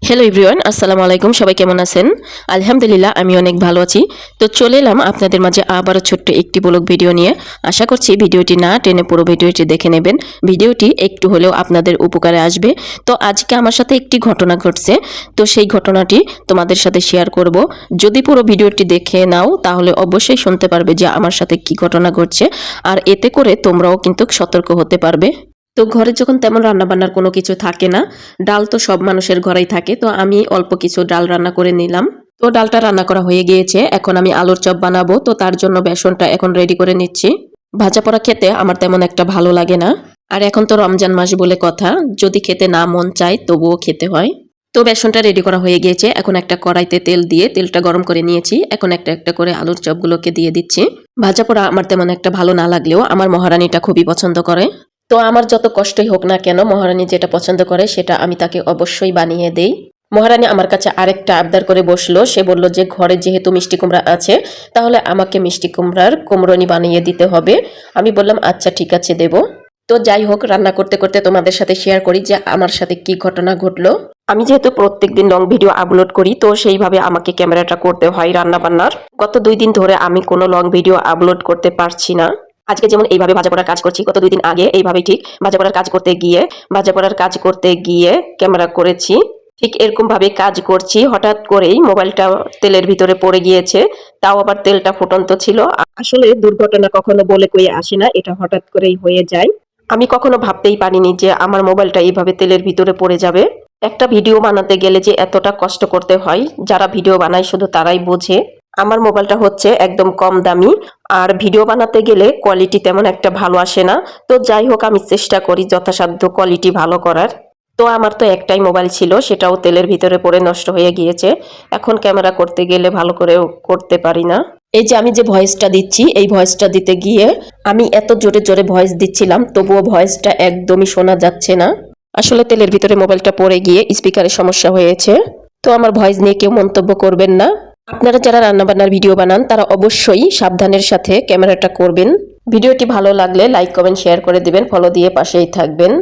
Hello everyone, আসসালামু আলাইকুম। সবাই কেমন আছেন? আলহামদুলিল্লাহ, আমি অনেক ভালো আছি। তো চলে এলাম আপনাদের মাঝে আবারও ছোট্ট একটি ব্লগ ভিডিও নিয়ে। আশা করছি ভিডিওটি না টেনে পুরো ভিডিওটি দেখে নেবেন। ভিডিওটি একটু হলেও আপনাদের উপকারে আসবে। তো আজকে আমার সাথে একটি ঘটনা ঘটছে, তো সেই ঘটনাটি তোমাদের সাথে শেয়ার করব। যদি পুরো ভিডিওটি দেখে নাও তাহলে অবশ্যই শুনতে পারবে যে আমার সাথে কি ঘটনা ঘটছে, আর এতে করে তোমরাও কিন্তু সতর্ক হতে পারবে। তো ঘরে যখন তেমন রান্নাবান্নার কোনো কিছু থাকে না, ডাল তো সব মানুষের ঘরেই থাকে, তো আমি অল্প কিছু ডাল রান্না করে নিলাম। তো ডালটা রান্না করা হয়ে গিয়েছে, এখন আমি আলুর চপ বানাবো। তো তার জন্য বেসনটা এখন রেডি করে নিচ্ছি। ভাজা পোড়া খেতে আমার তেমন একটা ভালো লাগে না, আর এখন তো রমজান মাস বলে কথা, যদি খেতে না মন চায় তবুও খেতে হয়। তো বেসনটা রেডি করা হয়ে গিয়েছে, এখন একটা কড়াইতে তেল দিয়ে তেলটা গরম করে নিয়েছি। এখন একটা একটা করে আলুর চপগুলোকে দিয়ে দিচ্ছি। ভাজা পোড়া আমার তেমন একটা ভালো না লাগলেও আমার মহারানীটা খুবই পছন্দ করে। তো আমার যত কষ্টই হোক না কেন, মহারানী যেটা পছন্দ করে সেটা আমি তাকে অবশ্যই বানিয়ে দেই। মহারানী আমার কাছে আরেকটা আবদার করে বসলো। সে বলল যে ঘরে যেহেতু মিষ্টি কুমড়া আছে, তাহলে আমাকে মিষ্টি কুমড়ার কুমড়োনি বানিয়ে দিতে হবে। আমি বললাম আচ্ছা ঠিক আছে, দেব। তো যাই হোক, রান্না করতে করতে তোমাদের সাথে শেয়ার করি যে আমার সাথে কি ঘটনা ঘটলো। আমি যেহেতু প্রত্যেকদিন লং ভিডিও আপলোড করি, তো সেইভাবে আমাকে ক্যামেরাটা করতে হয় রান্না বান্নার। গত 2 দিন ধরে আমি কোনো লং ভিডিও আপলোড করতে পারছি না। আজকে যেমন এইভাবে ভাজা পোড়ার কাজ করছি, গত 2 দিন আগে এইভাবেই ঠিক ভাজা পোড়ার কাজ করতে গিয়ে ক্যামেরা করেছি। ঠিক এরকম ভাবে কাজ করছি, হঠাৎ করেই মোবাইলটা তেলের ভিতরে পড়ে গিয়েছে। তাও আবার তেলটা ফুটন্ত ছিল। আসলে দুর্ঘটনা কখনো বলে কয়ে আসে না, এটা হঠাৎ করেই হয়ে যায়। আমি কখনো ভাবতেই পারিনি যে আমার মোবাইলটা এইভাবে তেলের ভিতরে পড়ে যাবে। একটা ভিডিও বানাতে গেলে যে এতটা কষ্ট করতে হয়, যারা ভিডিও বানায় শুধু তারাই বোঝে। আমার মোবাইলটা হচ্ছে একদম কম দামি, আর ভিডিও বানাতে গেলে কোয়ালিটি তেমন একটা ভালো আসে না। তো যাই হোক, আমি চেষ্টা করি যথাসাধ্য কোয়ালিটি ভালো করার। তো আমার তো একটাই মোবাইল ছিল, সেটাও তেলের ভিতরে পড়ে নষ্ট হয়ে গিয়েছে। এখন ক্যামেরা করতে গেলে ভালো করেও করতে পারি না। এই যে আমি যে ভয়েসটা দিচ্ছি, এই ভয়েসটা দিতে গিয়ে আমি এত জোরে জোরে ভয়েস দিচ্ছিলাম, তবুও ভয়েসটা একদমই শোনা যাচ্ছে না। আসলে তেলের ভিতরে মোবাইলটা পড়ে গিয়ে স্পিকারের সমস্যা হয়েছে। তো আমার ভয়েস নিয়ে কেউ মন্তব্য করবেন না। আপনারা যারা রান্নাবান্নার ভিডিও বানান তারা অবশ্যই সাবধানের সাথে ক্যামেরাটা করবেন। ভিডিওটি ভালো লাগলে লাইক কমেন্ট শেয়ার করে দিবেন, ফলো দিয়ে পাশেই থাকবেন।